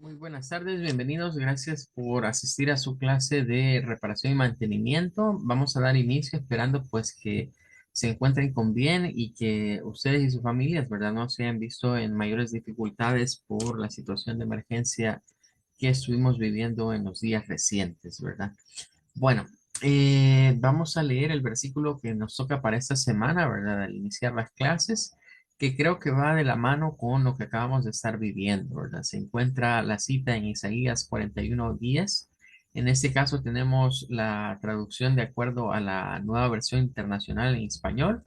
Muy buenas tardes, bienvenidos. Gracias por asistir a su clase de reparación y mantenimiento. Vamos a dar inicio esperando pues que se encuentren con bien y que ustedes y sus familias, ¿verdad? No se hayan visto en mayores dificultades por la situación de emergencia que estuvimos viviendo en los días recientes, ¿verdad? Bueno, vamos a leer el versículo que nos toca para esta semana, ¿verdad? Al iniciar las clases, que creo que va de la mano con lo que acabamos de estar viviendo, ¿verdad? Se encuentra la cita en Isaías 41:10. En este caso tenemos la traducción de acuerdo a la nueva versión internacional en español,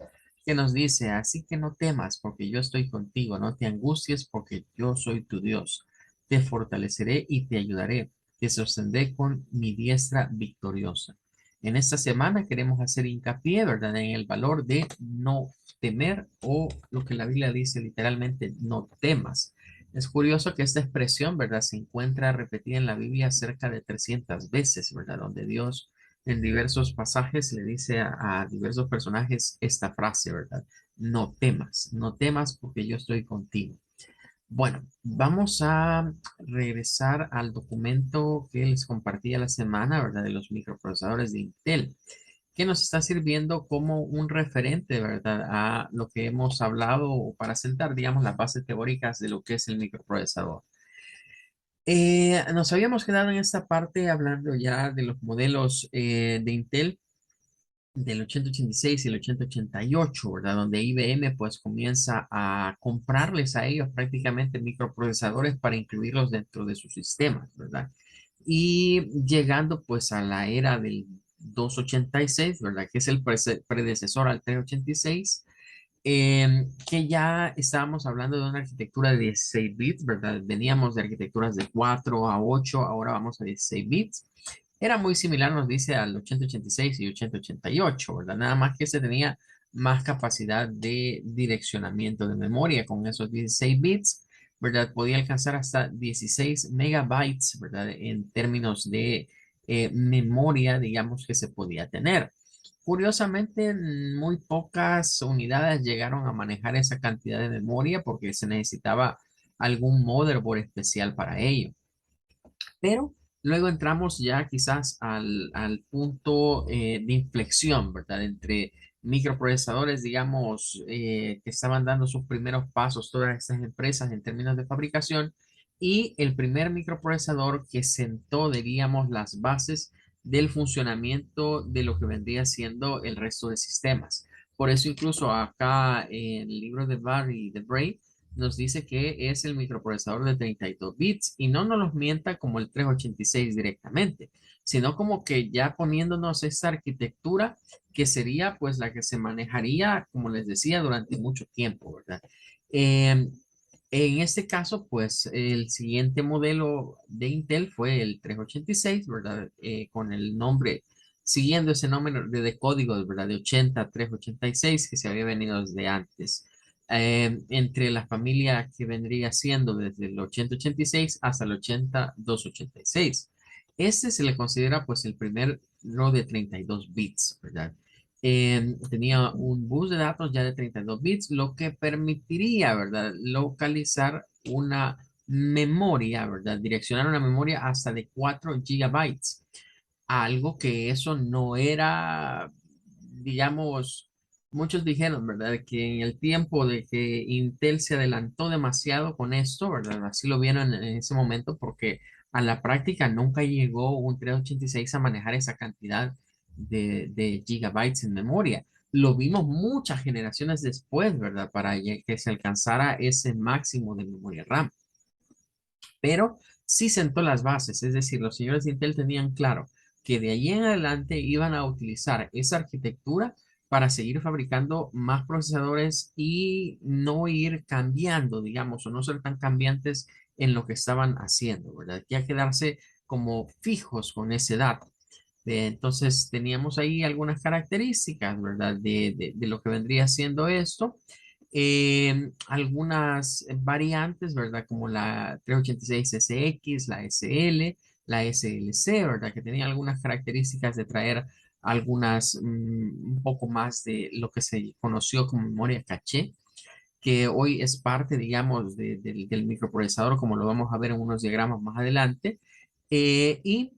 que nos dice, así que no temas, porque yo estoy contigo, no te angusties, porque yo soy tu Dios. Te fortaleceré y te ayudaré, te sostendré con mi diestra victoriosa. En esta semana queremos hacer hincapié, ¿verdad?, en el valor de no temer o lo que la Biblia dice literalmente, no temas. Es curioso que esta expresión, ¿verdad?, se encuentra repetida en la Biblia cerca de 300 veces, ¿verdad?, donde Dios en diversos pasajes le dice a diversos personajes esta frase, ¿verdad? No temas porque yo estoy contigo. Bueno, vamos a regresar al documento que les compartí la semana, ¿verdad? De los microprocesadores de Intel, que nos está sirviendo como un referente, ¿verdad? A lo que hemos hablado o para sentar, digamos, las bases teóricas de lo que es el microprocesador. Nos habíamos quedado en esta parte hablando ya de los modelos de Intel del 8086 y el 8088, ¿verdad? Donde IBM pues comienza a comprarles a ellos prácticamente microprocesadores para incluirlos dentro de sus sistemas, ¿verdad? Y llegando pues a la era del 286, ¿verdad? Que es el predecesor al 386, que ya estábamos hablando de una arquitectura de 16 bits, ¿verdad? Veníamos de arquitecturas de 4 a 8, ahora vamos a 16 bits. Era muy similar, nos dice, al 8086 y 8088, ¿verdad? Nada más que se tenía más capacidad de direccionamiento de memoria con esos 16 bits, ¿verdad? Podía alcanzar hasta 16 megabytes, ¿verdad? En términos de memoria, digamos, que se podía tener. Curiosamente, muy pocas unidades llegaron a manejar esa cantidad de memoria porque se necesitaba algún motherboard especial para ello. Pero luego entramos ya quizás al punto de inflexión, ¿verdad? Entre microprocesadores, digamos, que estaban dando sus primeros pasos todas estas empresas en términos de fabricación y el primer microprocesador que sentó, diríamos, las bases del funcionamiento de lo que vendría siendo el resto de sistemas. Por eso incluso acá en el libro de Barry de Bray nos dice que es el microprocesador de 32 bits y no nos los mienta como el 386 directamente, sino como que ya poniéndonos esta arquitectura que sería pues la que se manejaría, como les decía, durante mucho tiempo, ¿verdad? En este caso, pues el siguiente modelo de Intel fue el 386, ¿verdad? Con el nombre, siguiendo ese nombre de código, ¿verdad? De 80 a 386 que se había venido desde antes. Entre la familia que vendría siendo desde el 8086 hasta el 8286. Este se le considera pues el primer no de 32 bits, ¿verdad? Tenía un bus de datos ya de 32 bits, lo que permitiría, ¿verdad? Localizar una memoria, ¿verdad? Direccionar una memoria hasta de 4 gigabytes. Algo que eso no era, digamos, muchos dijeron, ¿verdad? Que en el tiempo de que Intel se adelantó demasiado con esto, ¿verdad? Así lo vieron en ese momento porque a la práctica nunca llegó un 386 a manejar esa cantidad de gigabytes en memoria. Lo vimos muchas generaciones después, ¿verdad? Para que se alcanzara ese máximo de memoria RAM. Pero sí sentó las bases, es decir, los señores de Intel tenían claro que de allí en adelante iban a utilizar esa arquitectura para seguir fabricando más procesadores y no ir cambiando, digamos, o no ser tan cambiantes en lo que estaban haciendo, ¿verdad? Ya quedarse como fijos con ese dato. Entonces teníamos ahí algunas características, ¿verdad? De lo que vendría siendo esto. Algunas variantes, ¿verdad? Como la 386SX, la SL, la SLC, ¿verdad? Que tenían algunas características de traer algunas, un poco más de lo que se conoció como memoria caché. que hoy es parte, digamos, del microprocesador, como lo vamos a ver en unos diagramas más adelante. Y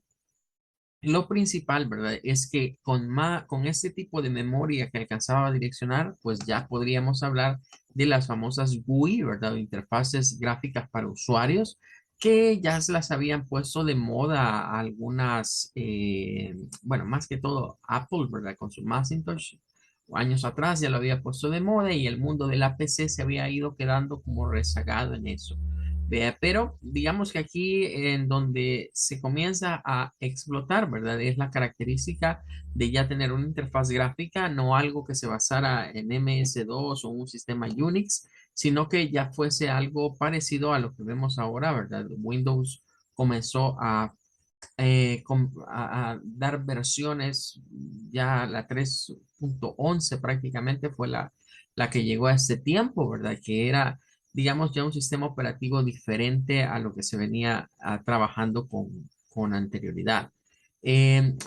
lo principal, ¿verdad? Es que con este tipo de memoria que alcanzaba a direccionar, pues ya podríamos hablar de las famosas GUI, ¿verdad? O interfaces gráficas para usuarios, que ya se las habían puesto de moda algunas, bueno, más que todo Apple, ¿verdad? Con su Macintosh, años atrás ya lo había puesto de moda y el mundo de la PC se había ido quedando como rezagado en eso. Vea, pero digamos que aquí en donde se comienza a explotar, ¿verdad? Es la característica de ya tener una interfaz gráfica, no algo que se basara en MS2 o un sistema Unix, sino que ya fuese algo parecido a lo que vemos ahora, ¿verdad? Windows comenzó a dar versiones, ya la 3.11 prácticamente fue la que llegó a este tiempo, ¿verdad? Que era, digamos, ya un sistema operativo diferente a lo que se venía trabajando con anterioridad.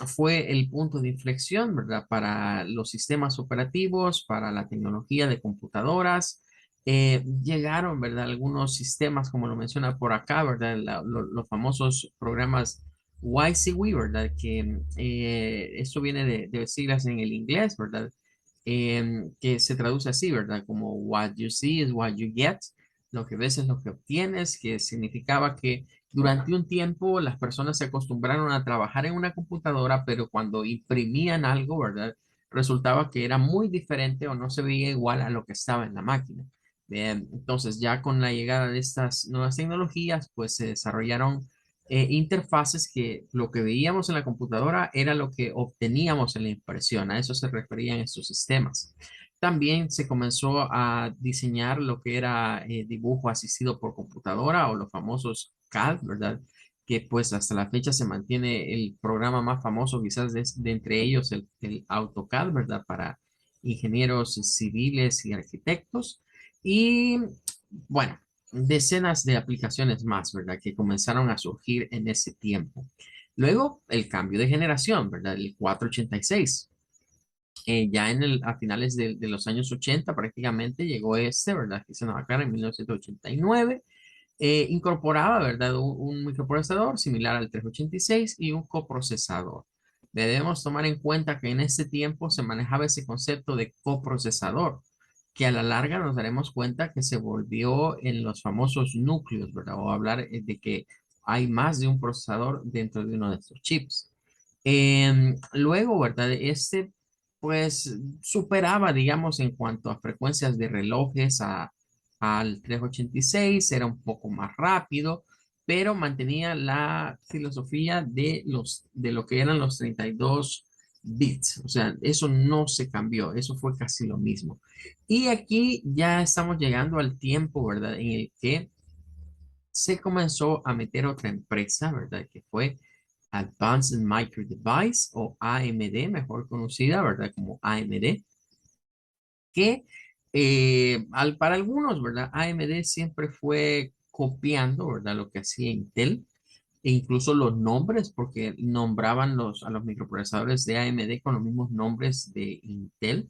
Fue el punto de inflexión, ¿verdad? Para los sistemas operativos, para la tecnología de computadoras. Llegaron, ¿verdad? Algunos sistemas, como lo menciona por acá, ¿verdad? Los famosos programas YCWI, ¿verdad? Que esto viene de siglas en el inglés, ¿verdad? Que se traduce así, ¿verdad? Como what you see is what you get. Lo que ves es lo que obtienes, que significaba que durante un tiempo las personas se acostumbraron a trabajar en una computadora, pero cuando imprimían algo, ¿verdad? Resultaba que era muy diferente o no se veía igual a lo que estaba en la máquina. Bien, entonces ya con la llegada de estas nuevas tecnologías, pues se desarrollaron interfaces que lo que veíamos en la computadora era lo que obteníamos en la impresión. A eso se referían estos sistemas. También se comenzó a diseñar lo que era dibujo asistido por computadora o los famosos CAD, ¿verdad? Que pues hasta la fecha se mantiene el programa más famoso quizás de entre ellos el AutoCAD, ¿verdad? Para ingenieros civiles y arquitectos. Y bueno, decenas de aplicaciones más, ¿verdad? Que comenzaron a surgir en ese tiempo. Luego, el cambio de generación, ¿verdad? El 486. Ya a finales de los años 80 prácticamente llegó este, ¿verdad? Que se nos aclara en 1989. Incorporaba, ¿verdad? Un microprocesador similar al 386 y un coprocesador. Debemos tomar en cuenta que en ese tiempo se manejaba ese concepto de coprocesador, que a la larga nos daremos cuenta que se volvió en los famosos núcleos, ¿verdad? O hablar de que hay más de un procesador dentro de uno de estos chips. Luego, ¿verdad? Este, pues, superaba, digamos, en cuanto a frecuencias de relojes al 386, era un poco más rápido, pero mantenía la filosofía de lo que eran los 32 bits. O sea, eso no se cambió, eso fue casi lo mismo. Y aquí ya estamos llegando al tiempo, ¿verdad? En el que se comenzó a meter otra empresa, ¿verdad? Que fue Advanced Micro Device o AMD, mejor conocida, ¿verdad? Como AMD, que para algunos, ¿verdad? AMD siempre fue copiando, ¿verdad? Lo que hacía Intel e incluso los nombres, porque nombraban a los microprocesadores de AMD con los mismos nombres de Intel.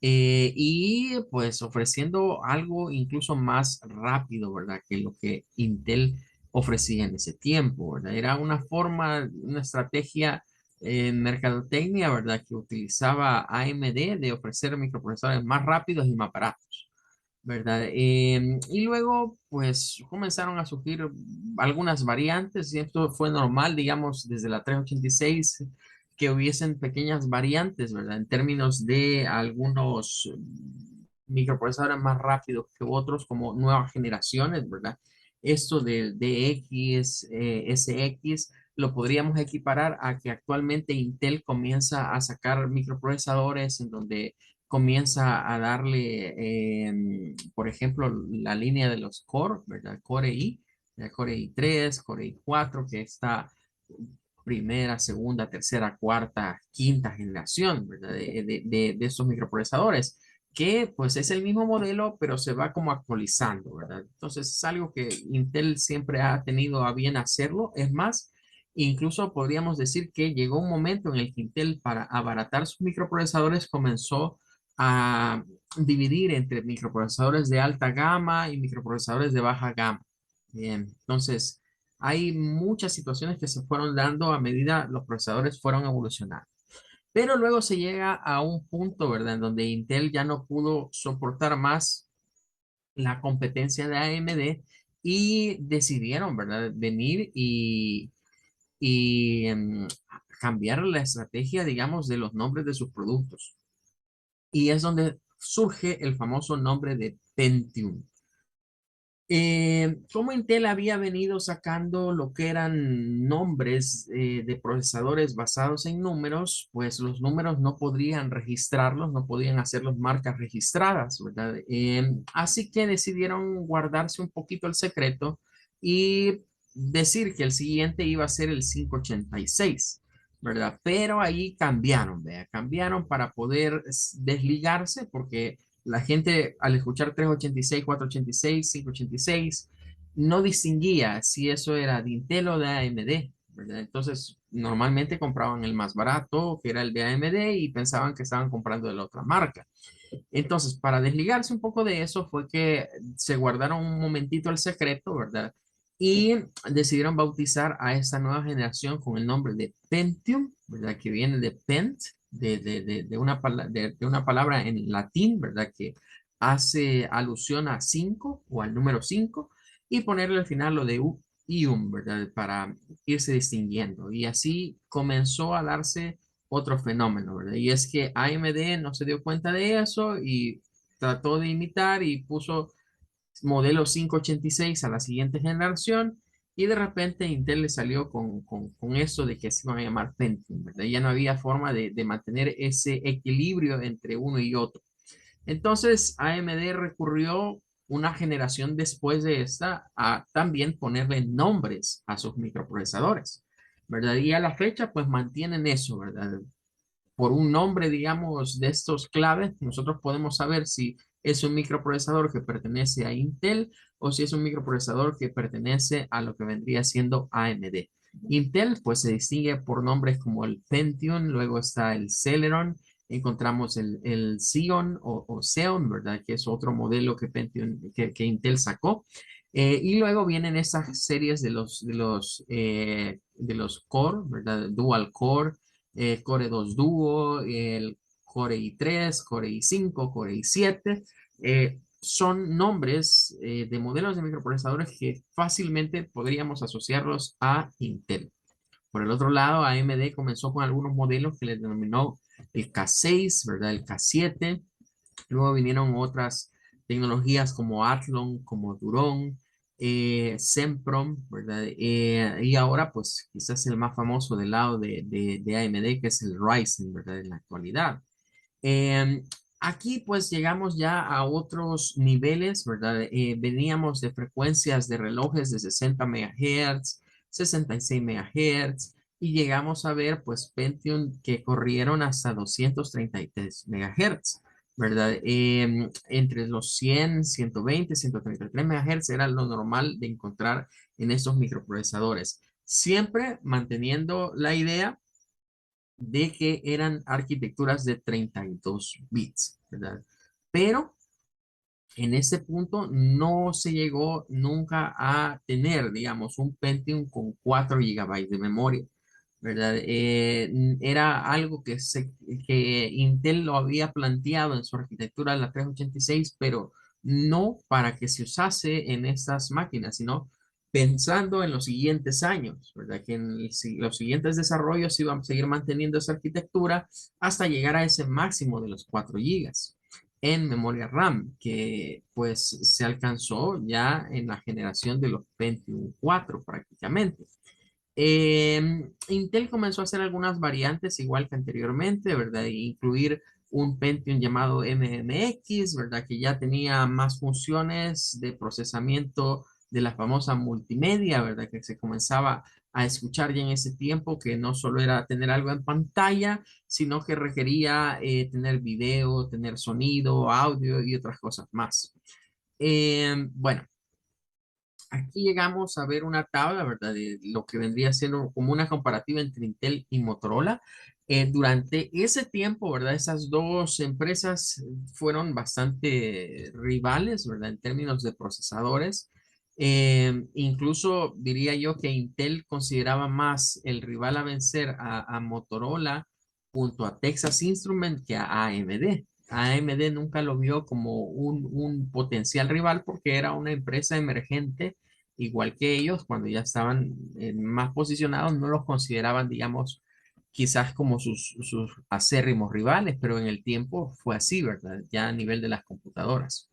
Y pues ofreciendo algo incluso más rápido, ¿verdad? Que lo que Intel ofrecía en ese tiempo, ¿verdad? Era una forma, una estrategia en mercadotecnia, ¿verdad? Que utilizaba AMD de ofrecer microprocesadores más rápidos y más baratos, ¿verdad? Y luego, pues comenzaron a surgir algunas variantes, y esto fue normal, digamos, desde la 386 que hubiesen pequeñas variantes, ¿verdad? En términos de algunos microprocesadores más rápidos que otros, como nuevas generaciones, ¿verdad? Esto del DX, SX, lo podríamos equiparar a que actualmente Intel comienza a sacar microprocesadores en donde comienza a darle, por ejemplo, la línea de los Core, ¿verdad? Core i, Core i3, Core i4, que está primera, segunda, tercera, cuarta, quinta generación, ¿verdad? De estos microprocesadores, que pues es el mismo modelo, pero se va como actualizando, ¿verdad? Entonces es algo que Intel siempre ha tenido a bien hacerlo. Es más, incluso podríamos decir que llegó un momento en el que Intel para abaratar sus microprocesadores comenzó a dividir entre microprocesadores de alta gama y microprocesadores de baja gama. Bien, entonces hay muchas situaciones que se fueron dando a medida los procesadores fueron evolucionando. Pero luego se llega a un punto, ¿verdad?, en donde Intel ya no pudo soportar más la competencia de AMD y decidieron, ¿verdad?, venir y cambiar la estrategia, digamos, de los nombres de sus productos. Y es donde surge el famoso nombre de Pentium. Como Intel había venido sacando lo que eran nombres de procesadores basados en números, pues los números no podrían registrarlos, no podían hacerlos marcas registradas, ¿verdad? Así que decidieron guardarse un poquito el secreto y decir que el siguiente iba a ser el 586, ¿verdad? Pero ahí cambiaron, ¿vea? Cambiaron para poder desligarse porque la gente al escuchar 386, 486, 586, no distinguía si eso era de Intel o de AMD, ¿verdad? Entonces, normalmente compraban el más barato, que era el de AMD, y pensaban que estaban comprando de la otra marca. Entonces, para desligarse un poco de eso fue que se guardaron un momentito el secreto, ¿verdad? Y decidieron bautizar a esta nueva generación con el nombre de Pentium, ¿verdad? Que viene de Pent, de una palabra en latín, ¿verdad? Que hace alusión a 5 o al número 5 y ponerle al final lo de ium, ¿verdad? Para irse distinguiendo. Y así comenzó a darse otro fenómeno, ¿verdad? Y es que AMD no se dio cuenta de eso y trató de imitar y puso modelo 586 a la siguiente generación y de repente Intel le salió con eso de que se iban a llamar Pentium, ¿verdad? Ya no había forma de mantener ese equilibrio entre uno y otro. Entonces AMD recurrió una generación después de esta a también ponerle nombres a sus microprocesadores, ¿verdad? Y a la fecha pues mantienen eso, ¿verdad? Por un nombre, digamos, de estos claves, nosotros podemos saber si es un microprocesador que pertenece a Intel o si es un microprocesador que pertenece a lo que vendría siendo AMD. Intel, pues se distingue por nombres como el Pentium, luego está el Celeron, encontramos el Xeon o Xeon, ¿verdad? Que es otro modelo que, Pentium, que Intel sacó. Y luego vienen esas series de los Core, ¿verdad? Dual Core, Core 2 Duo, el Core i3, Core i5, Core i7. Son nombres de modelos de microprocesadores que fácilmente podríamos asociarlos a Intel. Por el otro lado, AMD comenzó con algunos modelos que les denominó el K6, ¿verdad? El K7. Luego vinieron otras tecnologías como Athlon, como Duron, Sempron, ¿verdad? Y ahora, pues, quizás el más famoso del lado de AMD, que es el Ryzen, ¿verdad? En la actualidad. Eh, Aquí, pues, llegamos ya a otros niveles, ¿verdad? Veníamos de frecuencias de relojes de 60 MHz, 66 MHz, y llegamos a ver, pues, Pentium que corrieron hasta 233 MHz. ¿Verdad? Entre los 100, 120, 133 MHz era lo normal de encontrar en estos microprocesadores, siempre manteniendo la idea de que eran arquitecturas de 32 bits, ¿verdad? Pero en ese punto no se llegó nunca a tener, digamos, un Pentium con 4 gigabytes de memoria, ¿verdad? Era algo que Intel lo había planteado en su arquitectura de la 386, pero no para que se usase en estas máquinas, sino pensando en los siguientes años, ¿verdad? Que en los siguientes desarrollos iban a seguir manteniendo esa arquitectura hasta llegar a ese máximo de los 4 gigas en memoria RAM, que pues se alcanzó ya en la generación de los Pentium 4 prácticamente. Intel comenzó a hacer algunas variantes igual que anteriormente, ¿verdad? E incluir un Pentium llamado MMX, ¿verdad? Que ya tenía más funciones de procesamiento de la famosa multimedia, ¿verdad? Que se comenzaba a escuchar ya en ese tiempo, que no solo era tener algo en pantalla, sino que requería tener video, tener sonido, audio y otras cosas más. Bueno, aquí llegamos a ver una tabla, ¿verdad? De lo que vendría siendo como una comparativa entre Intel y Motorola. Durante ese tiempo, ¿verdad? Esas dos empresas fueron bastante rivales, ¿verdad? En términos de procesadores. Incluso diría yo que Intel consideraba más el rival a vencer a Motorola junto a Texas Instruments que a AMD. AMD nunca lo vio como un potencial rival porque era una empresa emergente, igual que ellos, cuando ya estaban más posicionados, no los consideraban, digamos, quizás como sus acérrimos rivales, pero en el tiempo fue así, ¿verdad? Ya a nivel de las computadoras.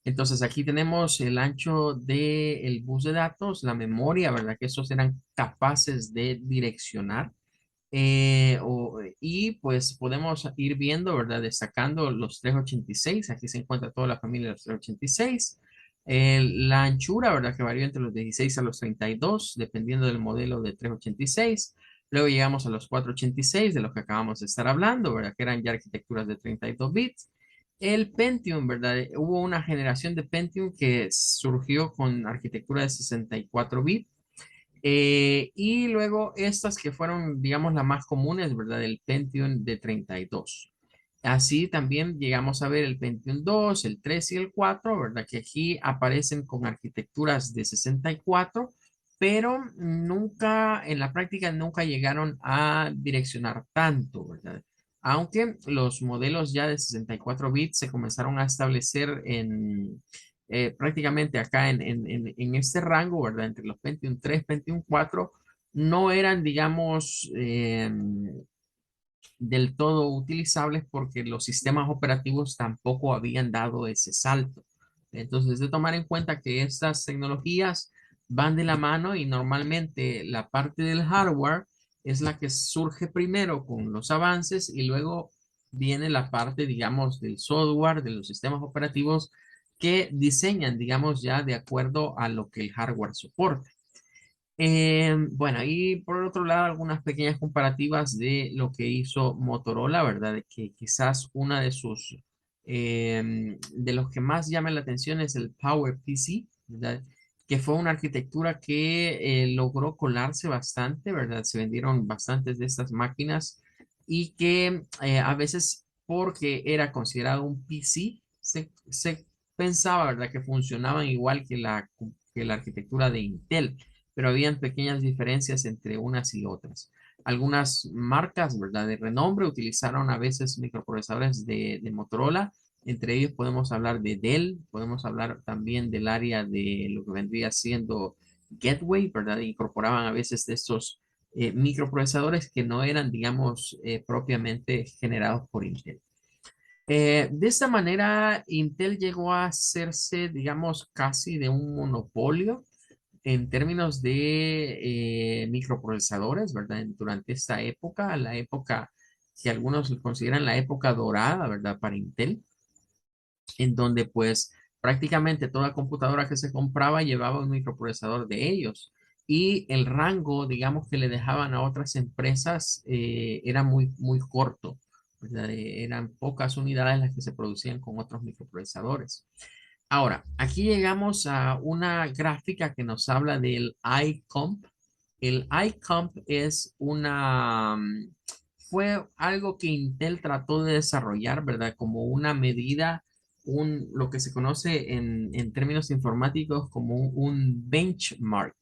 Entonces aquí tenemos el ancho del bus de datos, la memoria, ¿verdad? Que esos eran capaces de direccionar. Y pues podemos ir viendo, ¿verdad? Destacando los 386. Aquí se encuentra toda la familia de los 386. La anchura, ¿verdad? Que varió entre los 16 a los 32, dependiendo del modelo de 386. Luego llegamos a los 486, de los que acabamos de estar hablando, ¿verdad? Que eran ya arquitecturas de 32 bits. El Pentium, ¿verdad? Hubo una generación de Pentium que surgió con arquitectura de 64 bits. Y luego estas que fueron, digamos, las más comunes, ¿verdad? El Pentium de 32. Así también llegamos a ver el Pentium 2, el 3 y el 4, ¿verdad? Que aquí aparecen con arquitecturas de 64, pero nunca, en la práctica, nunca llegaron a direccionar tanto, ¿verdad? Aunque los modelos ya de 64 bits se comenzaron a establecer en prácticamente acá en este rango, ¿verdad? Entre los Pentium 3, Pentium 4, no eran, digamos, del todo utilizables porque los sistemas operativos tampoco habían dado ese salto. Entonces, de tomar en cuenta que estas tecnologías van de la mano y normalmente la parte del hardware es la que surge primero con los avances y luego viene la parte, digamos, del software, de los sistemas operativos que diseñan, digamos, ya de acuerdo a lo que el hardware soporta. Bueno, y por otro lado, algunas pequeñas comparativas de lo que hizo Motorola, ¿verdad? De que quizás una de sus, de los que más llama la atención es el PowerPC, ¿verdad? Que fue una arquitectura que logró colarse bastante, ¿verdad? Se vendieron bastantes de estas máquinas y que a veces, porque era considerado un PC, se pensaba, ¿verdad? Que funcionaban igual que la arquitectura de Intel, pero habían pequeñas diferencias entre unas y otras. Algunas marcas, ¿verdad? De renombre utilizaron a veces microprocesadores de Motorola. Entre ellos podemos hablar de Dell, podemos hablar también del área de lo que vendría siendo Gateway, ¿verdad? Incorporaban a veces de estos microprocesadores que no eran, digamos, propiamente generados por Intel. De esta manera, Intel llegó a hacerse, digamos, casi de un monopolio en términos de microprocesadores, ¿verdad? Durante esta época, la época que algunos consideran la época dorada, ¿verdad? Para Intel, en donde pues prácticamente toda computadora que se compraba llevaba un microprocesador de ellos. Y el rango, digamos, que le dejaban a otras empresas era muy corto, ¿verdad? Eran pocas unidades las que se producían con otros microprocesadores. Ahora, aquí llegamos a una gráfica que nos habla del iComp. El iComp es fue algo que Intel trató de desarrollar, ¿verdad? Como una medida, lo que se conoce en términos informáticos como un benchmark.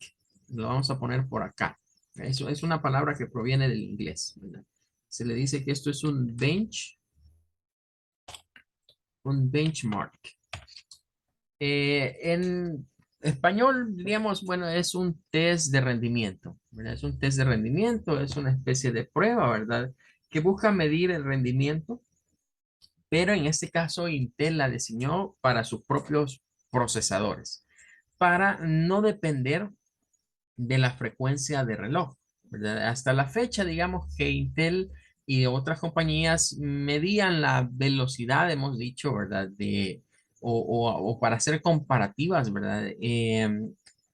Lo vamos a poner por acá. Eso es una palabra que proviene del inglés, ¿verdad? Se le dice que esto es un benchmark. En español, diríamos, bueno, es un test de rendimiento, ¿verdad? Es un test de rendimiento, es una especie de prueba, ¿verdad? Que busca medir el rendimiento, pero en este caso Intel la diseñó para sus propios procesadores, para no depender de la frecuencia de reloj, ¿verdad? Hasta la fecha, digamos que Intel y otras compañías medían la velocidad, hemos dicho, ¿verdad? O para hacer comparativas, ¿verdad?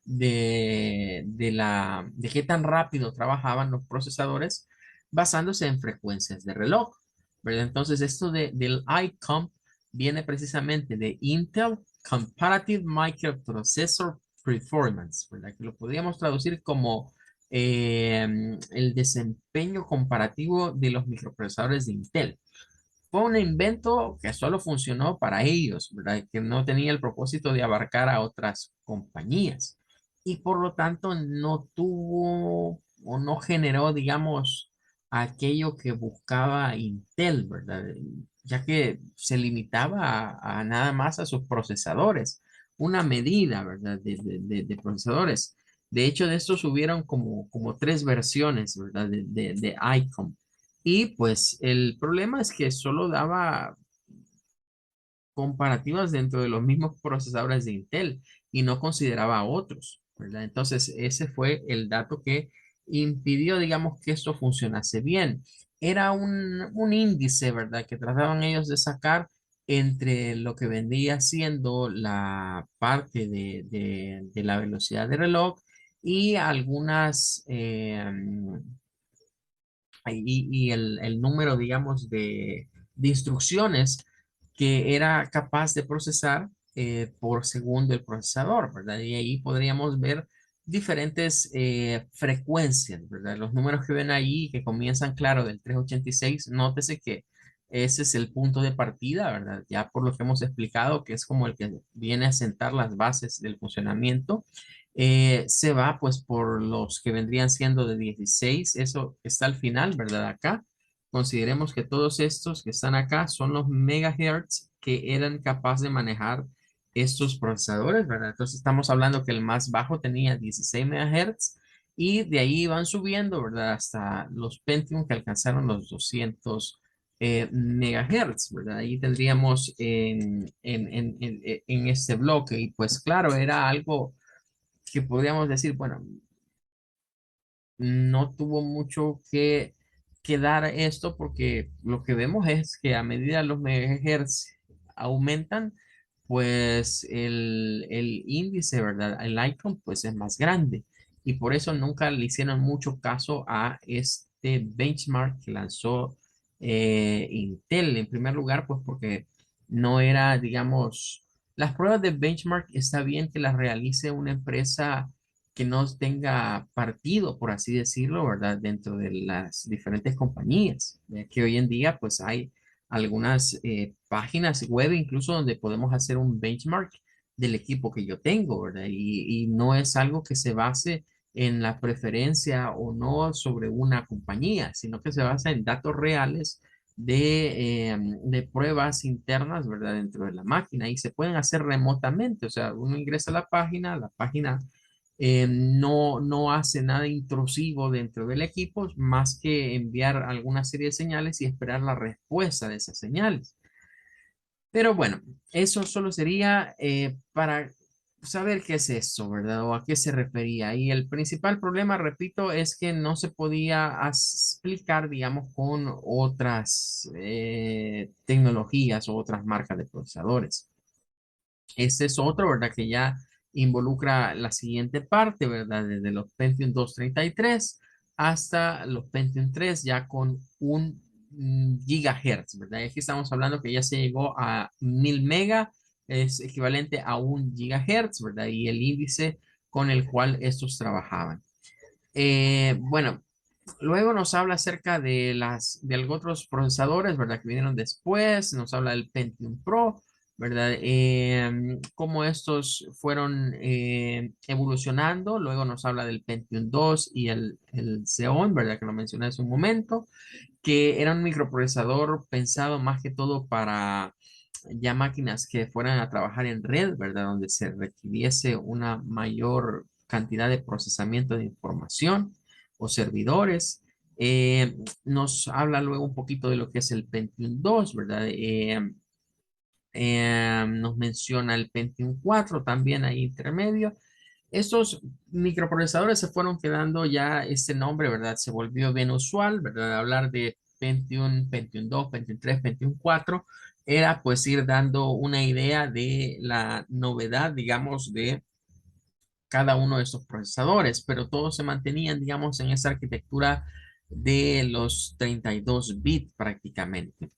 De qué tan rápido trabajaban los procesadores basándose en frecuencias de reloj, ¿verdad? Entonces, del iComp viene precisamente de Intel Comparative Microprocessor Performance, ¿verdad? Que lo podríamos traducir como el desempeño comparativo de los microprocesadores de Intel. Fue un invento que solo funcionó para ellos, ¿verdad? Que no tenía el propósito de abarcar a otras compañías y por lo tanto no tuvo o no generó, digamos, aquello que buscaba Intel, ¿verdad? Ya que se limitaba a nada más a sus procesadores, una medida, ¿verdad? De procesadores. De hecho, de estos hubieron como tres versiones, ¿verdad? De ICOM. Y pues el problema es que solo daba comparativas dentro de los mismos procesadores de Intel y no consideraba a otros, ¿verdad? Entonces, ese fue el dato que impidió, digamos, que esto funcionase bien. Era un índice, ¿verdad? Que trataban ellos de sacar entre lo que vendría siendo la parte de la velocidad de reloj y algunas, y el número, digamos, de instrucciones que era capaz de procesar por segundo el procesador, ¿verdad? Y ahí podríamos ver diferentes frecuencias, ¿verdad? Los números que ven ahí, que comienzan, claro, del 386, nótese que ese es el punto de partida, ¿verdad? Ya por lo que hemos explicado, que es como el que viene a sentar las bases del funcionamiento. Se va pues por los que vendrían siendo de 16, eso está al final, ¿verdad? Acá. Consideremos que todos estos que están acá son los megahertz que eran capaces de manejar estos procesadores, ¿verdad? Entonces estamos hablando que el más bajo tenía 16 megahertz y de ahí van subiendo, ¿verdad? Hasta los Pentium que alcanzaron los 200 megahertz, ¿verdad? Ahí tendríamos en este bloque y pues claro, era algo que podríamos decir, bueno, no tuvo mucho que dar esto porque lo que vemos es que a medida los megahertz aumentan, pues el índice, ¿verdad? El icon, pues es más grande. Y por eso nunca le hicieron mucho caso a este benchmark que lanzó Intel. En primer lugar, pues porque no era, digamos, las pruebas de benchmark está bien que las realice una empresa que no tenga partido, por así decirlo, ¿verdad? Dentro de las diferentes compañías, ya que hoy en día pues hay algunas páginas web incluso donde podemos hacer un benchmark del equipo que yo tengo, ¿verdad? Y no es algo que se base en la preferencia o no sobre una compañía, sino que se basa en datos reales de pruebas internas, ¿verdad? Dentro de la máquina y se pueden hacer remotamente, o sea, uno ingresa a la página no hace nada intrusivo dentro del equipo, más que enviar alguna serie de señales y esperar la respuesta de esas señales. Pero bueno, eso solo sería para saber qué es eso, ¿verdad? O a qué se refería. Y el principal problema, repito, es que no se podía explicar, digamos, con otras tecnologías o otras marcas de procesadores. Este es otro, ¿verdad? Que ya involucra la siguiente parte, ¿verdad? Desde los Pentium 233 hasta los Pentium 3 ya con un gigahertz, ¿verdad? Y aquí estamos hablando que ya se llegó a 1000 mega, es equivalente a un gigahertz, ¿verdad? Y el índice con el cual estos trabajaban. Bueno, luego nos habla acerca de algunos otros procesadores, ¿verdad? Que vinieron después, nos habla del Pentium Pro, ¿verdad? Cómo estos fueron evolucionando, luego nos habla del Pentium 2 y el Xeon, ¿verdad? Que lo mencioné hace un momento, que era un microprocesador pensado más que todo para ya máquinas que fueran a trabajar en red, ¿verdad? Donde se requiriese una mayor cantidad de procesamiento de información o servidores. Nos habla luego un poquito de lo que es el Pentium 2, ¿verdad? Nos menciona el Pentium 4 también ahí intermedio. Estos microprocesadores se fueron quedando ya este nombre, ¿verdad? Se volvió bien usual, ¿verdad? Hablar de Pentium, Pentium 2, Pentium 3, Pentium 4, era pues ir dando una idea de la novedad, digamos, de cada uno de estos procesadores, pero todos se mantenían, digamos, en esa arquitectura de los 32 bits prácticamente.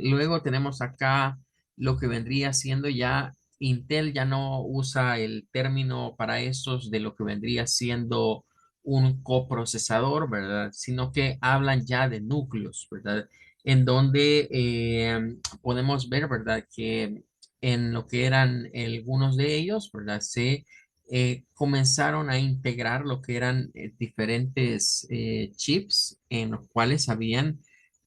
Luego tenemos acá lo que vendría siendo ya Intel ya no usa el término para estos de lo que vendría siendo un coprocesador, ¿verdad? Sino que hablan ya de núcleos, ¿verdad? En donde podemos ver, ¿verdad? Que en lo que eran algunos de ellos, ¿verdad? Se comenzaron a integrar lo que eran diferentes chips en los cuales habían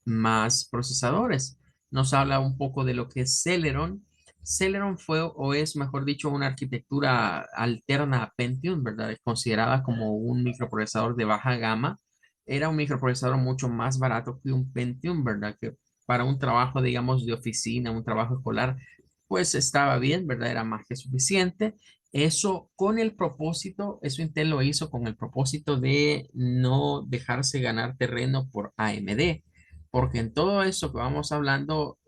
más procesadores. Nos habla un poco de lo que es Celeron. Celeron fue o es, mejor dicho, una arquitectura alterna a Pentium, ¿verdad? Es considerada como un microprocesador de baja gama. Era un microprocesador mucho más barato que un Pentium, ¿verdad? Que para un trabajo, digamos, de oficina, un trabajo escolar, pues estaba bien, ¿verdad? Era más que suficiente. Eso con el propósito, eso Intel lo hizo con el propósito de no dejarse ganar terreno por AMD, porque en todo eso que vamos hablando,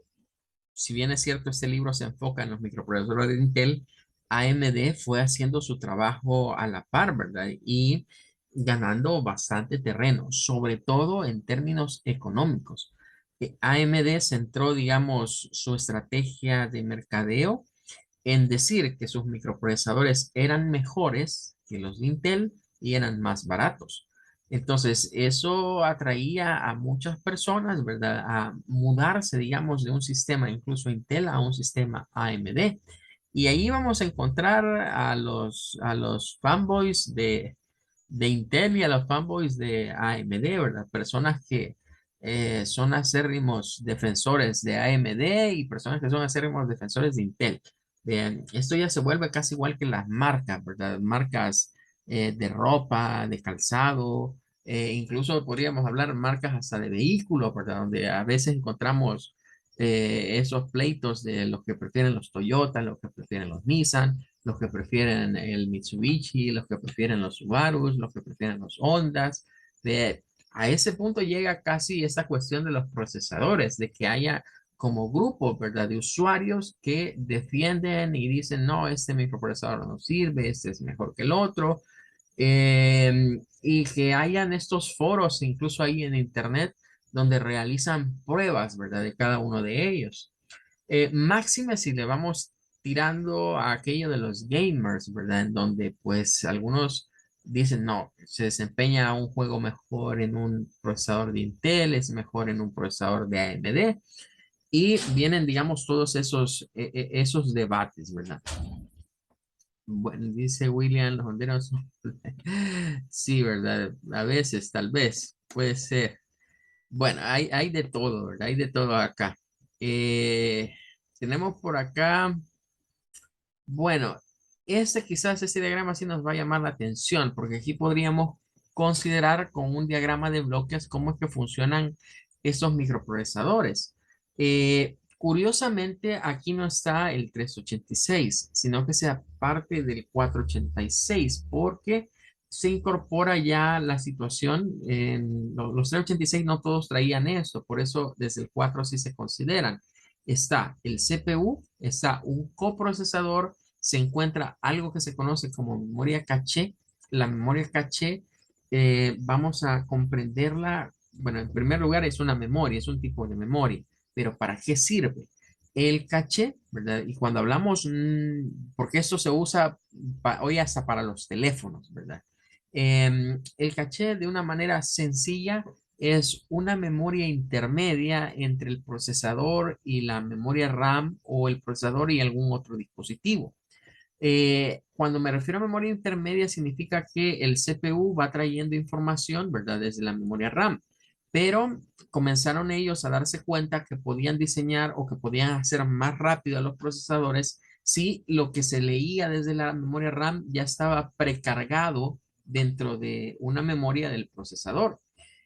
si bien es cierto, este libro se enfoca en los microprocesadores de Intel, AMD fue haciendo su trabajo a la par, ¿verdad? Y ganando bastante terreno, sobre todo en términos económicos. AMD centró, digamos, su estrategia de mercadeo en decir que sus microprocesadores eran mejores que los de Intel y eran más baratos. Entonces, eso atraía a muchas personas, ¿verdad? A mudarse, digamos, de un sistema incluso Intel a un sistema AMD. Y ahí vamos a encontrar a los fanboys de Intel y a los fanboys de AMD, ¿verdad? Personas que son acérrimos defensores de AMD y personas que son acérrimos defensores de Intel. Bien, esto ya se vuelve casi igual que las marcas, ¿verdad? Marcas de ropa, de calzado, incluso podríamos hablar marcas hasta de vehículos, ¿verdad? Donde a veces encontramos esos pleitos de los que prefieren los Toyota, los que prefieren los Nissan, los que prefieren el Mitsubishi, los que prefieren los Subarus, los que prefieren los Hondas. A ese punto llega casi esa cuestión de los procesadores, de que haya como grupo, ¿verdad? De usuarios que defienden y dicen, no, este microprocesador no sirve, este es mejor que el otro. Y que hayan estos foros, incluso ahí en internet, donde realizan pruebas, ¿verdad? De cada uno de ellos. Máxime si le vamos tirando a aquello de los gamers, ¿verdad? En donde pues algunos dicen, no, se desempeña un juego mejor en un procesador de Intel, es mejor en un procesador de AMD. Y vienen, digamos, todos esos debates, ¿verdad? Bueno, dice William, los honderos. Sí, ¿verdad? A veces, tal vez, puede ser. Bueno, hay de todo, ¿verdad? Hay de todo acá. Eh, tenemos por acá, bueno, quizás ese diagrama sí nos va a llamar la atención, porque aquí podríamos considerar con un diagrama de bloques cómo es que funcionan estos microprocesadores. Curiosamente, aquí no está el 386, sino que sea parte del 486, porque se incorpora ya la situación en los 386 no todos traían esto, por eso desde el 4 sí se consideran. Está el CPU, está un coprocesador, se encuentra algo que se conoce como memoria caché. La memoria caché, vamos a comprenderla. Bueno, en primer lugar es una memoria, es un tipo de memoria, pero ¿para qué sirve? El caché, ¿verdad? Y cuando hablamos, porque esto se usa hoy hasta para los teléfonos, ¿verdad? El caché de una manera sencilla es una memoria intermedia entre el procesador y la memoria RAM o el procesador y algún otro dispositivo. Cuando me refiero a memoria intermedia, significa que el CPU va trayendo información, ¿verdad? Desde la memoria RAM. Pero comenzaron ellos a darse cuenta que podían diseñar o que podían hacer más rápido a los procesadores si lo que se leía desde la memoria RAM ya estaba precargado dentro de una memoria del procesador.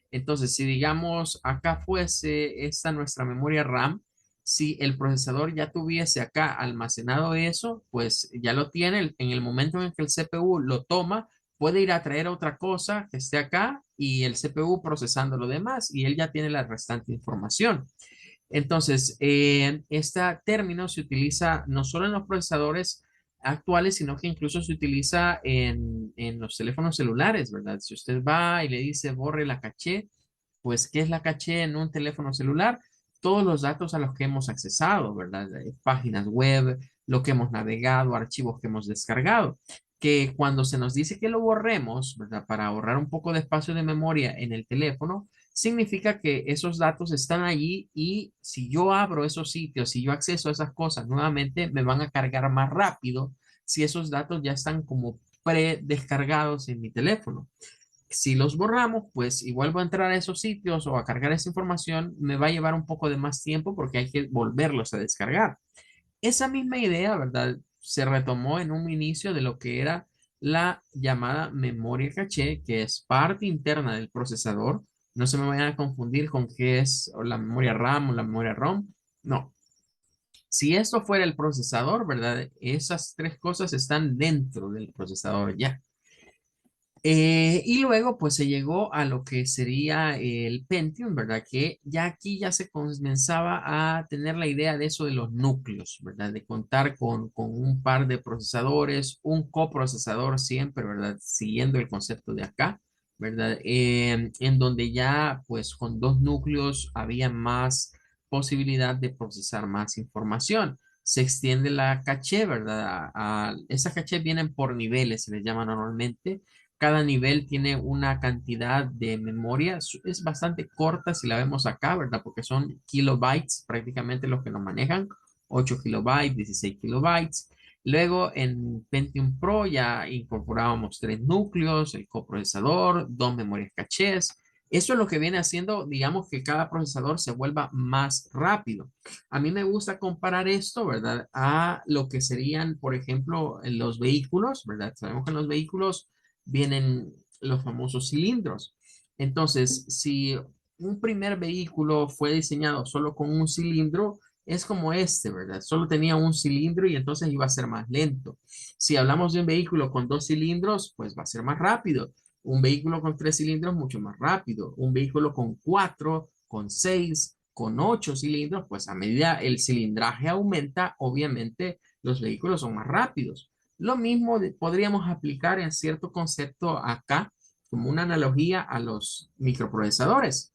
Entonces, si digamos acá fuese esta nuestra memoria RAM, si el procesador ya tuviese acá almacenado eso, pues ya lo tiene. En el momento en que el CPU lo toma, puede ir a traer otra cosa que esté acá y el CPU procesando lo demás y él ya tiene la restante información. Entonces, este término se utiliza no solo en los procesadores actuales, sino que incluso se utiliza en los teléfonos celulares, ¿verdad? Si usted va y le dice borre la caché, pues, ¿qué es la caché en un teléfono celular? Todos los datos a los que hemos accesado, ¿verdad? Páginas web, lo que hemos navegado, archivos que hemos descargado, que cuando se nos dice que lo borremos, ¿verdad? Para ahorrar un poco de espacio de memoria en el teléfono, significa que esos datos están allí y si yo abro esos sitios, si yo acceso a esas cosas nuevamente, me van a cargar más rápido si esos datos ya están como predescargados en mi teléfono. Si los borramos, pues igual voy a entrar a esos sitios o a cargar esa información, me va a llevar un poco de más tiempo porque hay que volverlos a descargar. Esa misma idea, ¿verdad? Se retomó en un inicio de lo que era la llamada memoria caché, que es parte interna del procesador. No se me vayan a confundir con qué es o la memoria RAM o la memoria ROM. No. Si esto fuera el procesador, ¿verdad? Esas tres cosas están dentro del procesador ya. Y luego pues se llegó a lo que sería el Pentium, ¿verdad? Que ya aquí ya se comenzaba a tener la idea de eso de los núcleos, ¿verdad? De contar con un par de procesadores, un coprocesador siempre, ¿verdad? Siguiendo el concepto de acá, ¿verdad? En donde ya pues con dos núcleos había más posibilidad de procesar más información. Se extiende la caché, ¿verdad? Esas cachés vienen por niveles, se les llama normalmente. Cada nivel tiene una cantidad de memoria, es bastante corta si la vemos acá, ¿verdad? Porque son kilobytes prácticamente los que nos manejan, 8 kilobytes, 16 kilobytes. Luego en Pentium Pro ya incorporábamos tres núcleos, el coprocesador, dos memorias cachés. Eso es lo que viene haciendo, digamos, que cada procesador se vuelva más rápido. A mí me gusta comparar esto, ¿verdad? A lo que serían, por ejemplo, en los vehículos, ¿verdad? Sabemos que en los vehículos vienen los famosos cilindros. Entonces, si un primer vehículo fue diseñado solo con un cilindro, es como este, ¿verdad? Solo tenía un cilindro y entonces iba a ser más lento. Si hablamos de un vehículo con dos cilindros, pues va a ser más rápido. Un vehículo con tres cilindros, mucho más rápido. Un vehículo con cuatro, con seis, con ocho cilindros, pues a medida el cilindraje aumenta, obviamente los vehículos son más rápidos. Lo mismo podríamos aplicar en cierto concepto acá, como una analogía a los microprocesadores.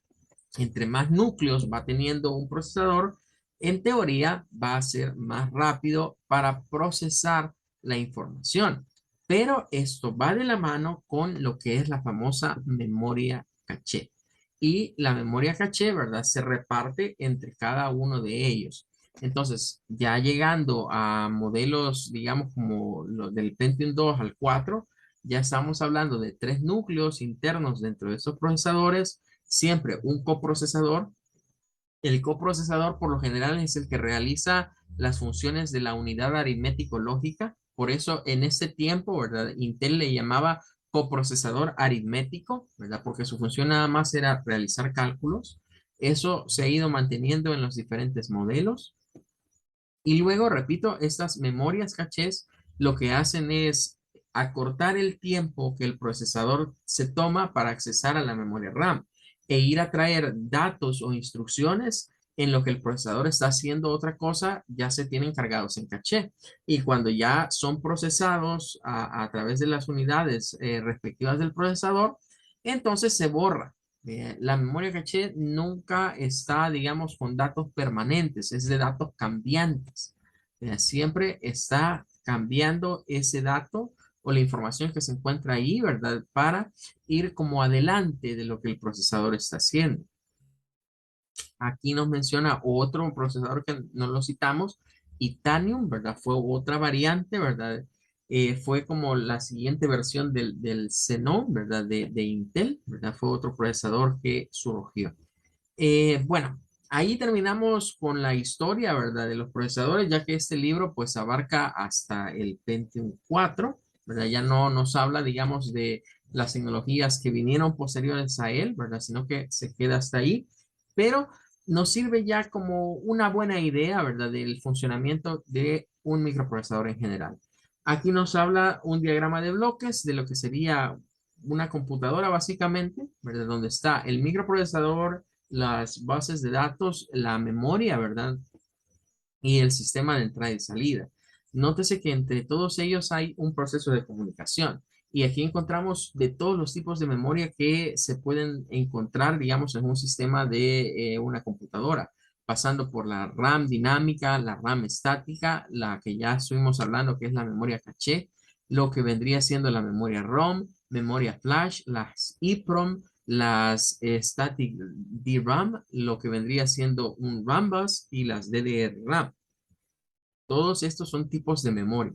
Entre más núcleos va teniendo un procesador, en teoría va a ser más rápido para procesar la información. Pero esto va de la mano con lo que es la famosa memoria caché. Y la memoria caché, ¿verdad? Se reparte entre cada uno de ellos. Entonces, ya llegando a modelos, digamos, como los del Pentium 2 al 4, ya estamos hablando de tres núcleos internos dentro de estos procesadores, siempre un coprocesador. El coprocesador por lo general es el que realiza las funciones de la unidad aritmético-lógica. Por eso en ese tiempo, ¿verdad? Intel le llamaba coprocesador aritmético, ¿verdad? Porque su función nada más era realizar cálculos. Eso se ha ido manteniendo en los diferentes modelos. Y luego, repito, estas memorias cachés lo que hacen es acortar el tiempo que el procesador se toma para accesar a la memoria RAM e ir a traer datos o instrucciones en lo que el procesador está haciendo otra cosa, ya se tienen cargados en caché. Y cuando ya son procesados a través de las unidades respectivas del procesador, entonces se borra. La memoria caché nunca está, digamos, con datos permanentes, es de datos cambiantes. Siempre está cambiando ese dato o la información que se encuentra ahí, ¿verdad? Para ir como adelante de lo que el procesador está haciendo. Aquí nos menciona otro procesador que no lo citamos, Itanium, ¿verdad? Fue otra variante, ¿verdad? Fue como la siguiente versión del Xenon, ¿verdad? De Intel, ¿verdad? Fue otro procesador que surgió. Bueno, ahí terminamos con la historia, ¿verdad? De los procesadores, ya que este libro pues abarca hasta el Pentium 4, ¿verdad? Ya no nos habla, digamos, de las tecnologías que vinieron posteriores a él, ¿verdad? Sino que se queda hasta ahí, pero nos sirve ya como una buena idea, ¿verdad? Del funcionamiento de un microprocesador en general. Aquí nos habla un diagrama de bloques de lo que sería una computadora básicamente, ¿verdad? Donde está el microprocesador, las bases de datos, la memoria, ¿verdad? Y el sistema de entrada y salida. Nótese que entre todos ellos hay un proceso de comunicación. Y aquí encontramos de todos los tipos de memoria que se pueden encontrar, digamos, en un sistema de una computadora. pasando por la RAM dinámica, la RAM estática, la que ya estuvimos hablando que es la memoria caché, lo que vendría siendo la memoria ROM, memoria flash, las EEPROM, las static DRAM, lo que vendría siendo un RAM bus y las DDR-RAM. Todos estos son tipos de memoria.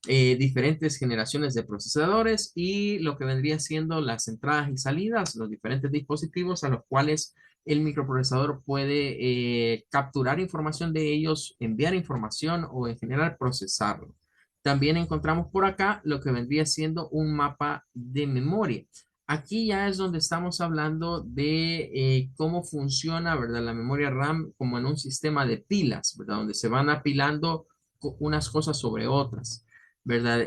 Diferentes generaciones de procesadores y lo que vendría siendo las entradas y salidas, los diferentes dispositivos a los cuales el microprocesador puede capturar información de ellos, enviar información o en general procesarlo. También encontramos por acá lo que vendría siendo un mapa de memoria. Aquí ya es donde estamos hablando de cómo funciona, ¿verdad? La memoria RAM como en un sistema de pilas, ¿verdad? Donde se van apilando unas cosas sobre otras. ¿Verdad?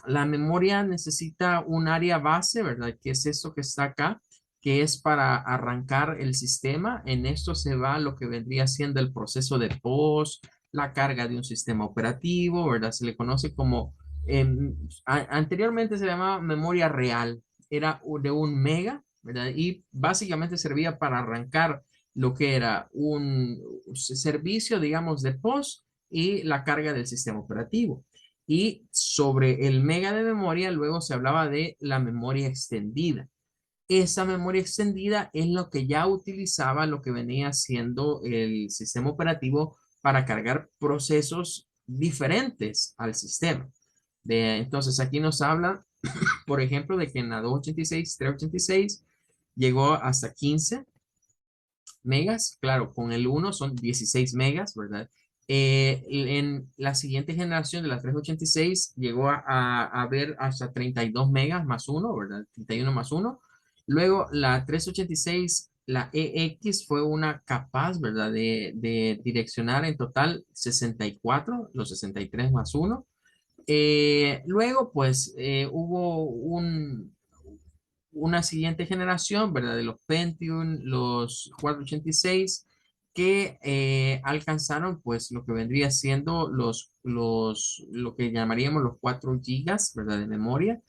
La memoria necesita un área base, ¿verdad? Que es esto que está acá, que es para arrancar el sistema. En esto se va lo que vendría siendo el proceso de post, la carga de un sistema operativo, ¿verdad? Se le conoce como, anteriormente se llamaba memoria real, era de 1 mega, ¿verdad? Y básicamente servía para arrancar lo que era un servicio, digamos, de post y la carga del sistema operativo. Y sobre el mega de memoria, luego se hablaba de la memoria extendida. Esa memoria extendida es lo que ya utilizaba lo que venía siendo el sistema operativo para cargar procesos diferentes al sistema. Entonces aquí nos habla, por ejemplo, de que en la 286, 386 llegó hasta 15 megas, claro, con el uno son 16 megas, ¿verdad? En la siguiente generación de la 386 llegó a ver hasta 32 megas más uno, ¿verdad? 31 más uno. Luego la 386, la EX fue una capaz, ¿verdad? De direccionar en total 64, los 63 más uno. Luego, pues, hubo una siguiente generación, ¿verdad? De los Pentium, los 486, que alcanzaron, pues, lo que vendría siendo lo que llamaríamos los 4 gigas, ¿verdad? De memoria.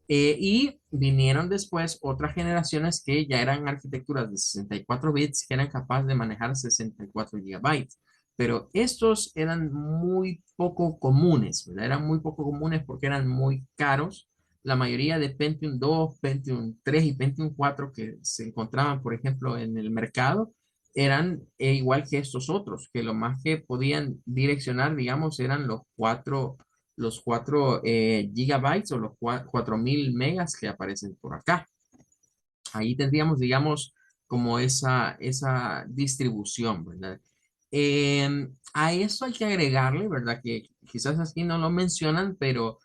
Y vinieron después otras generaciones que ya eran arquitecturas de 64 bits que eran capaces de manejar 64 gigabytes. Pero estos eran muy poco comunes, ¿verdad? Eran muy poco comunes porque eran muy caros. La mayoría de Pentium 2, Pentium 3 y Pentium 4 que se encontraban, por ejemplo, en el mercado, eran igual que estos otros, que lo más que podían direccionar, digamos, eran los cuatro gigabytes o los 4000 megas que aparecen por acá. Ahí tendríamos, digamos, como esa distribución, ¿verdad? A eso hay que agregarle, ¿verdad? Que quizás aquí no lo mencionan, pero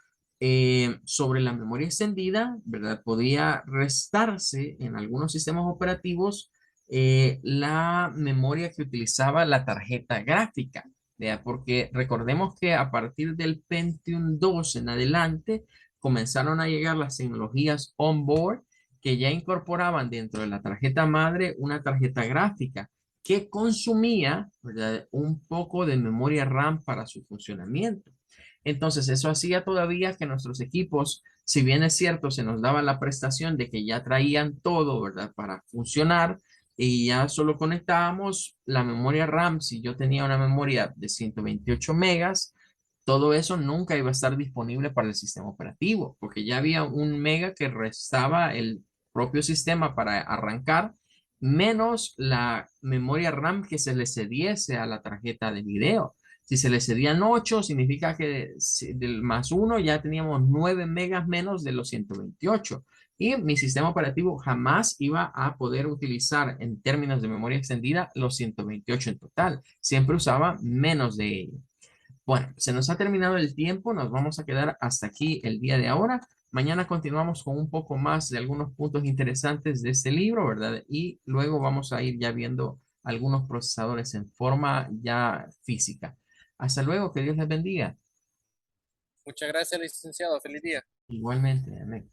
sobre la memoria extendida, ¿verdad? Podía restarse en algunos sistemas operativos la memoria que utilizaba la tarjeta gráfica, ¿verdad? Porque recordemos que a partir del Pentium 2 en adelante comenzaron a llegar las tecnologías onboard que ya incorporaban dentro de la tarjeta madre una tarjeta gráfica que consumía, ¿verdad? Un poco de memoria RAM para su funcionamiento. Entonces, eso hacía todavía que nuestros equipos, si bien es cierto, se nos daba la prestación de que ya traían todo, ¿verdad? Para funcionar y ya solo conectábamos la memoria RAM. Si yo tenía una memoria de 128 megas, todo eso nunca iba a estar disponible para el sistema operativo, porque ya había 1 mega que restaba el propio sistema para arrancar, menos la memoria RAM que se le cediese a la tarjeta de video. Si se le cedían 8, significa que del más uno ya teníamos 9 megas menos de los 128. Y mi sistema operativo jamás iba a poder utilizar en términos de memoria extendida los 128 en total. Siempre usaba menos de ello. Bueno, se nos ha terminado el tiempo, nos vamos a quedar hasta aquí el día de ahora. Mañana continuamos con un poco más de algunos puntos interesantes de este libro, ¿verdad? Y luego vamos a ir ya viendo algunos procesadores en forma ya física. Hasta luego, que Dios les bendiga. Muchas gracias, licenciado. Feliz día. Igualmente, amén.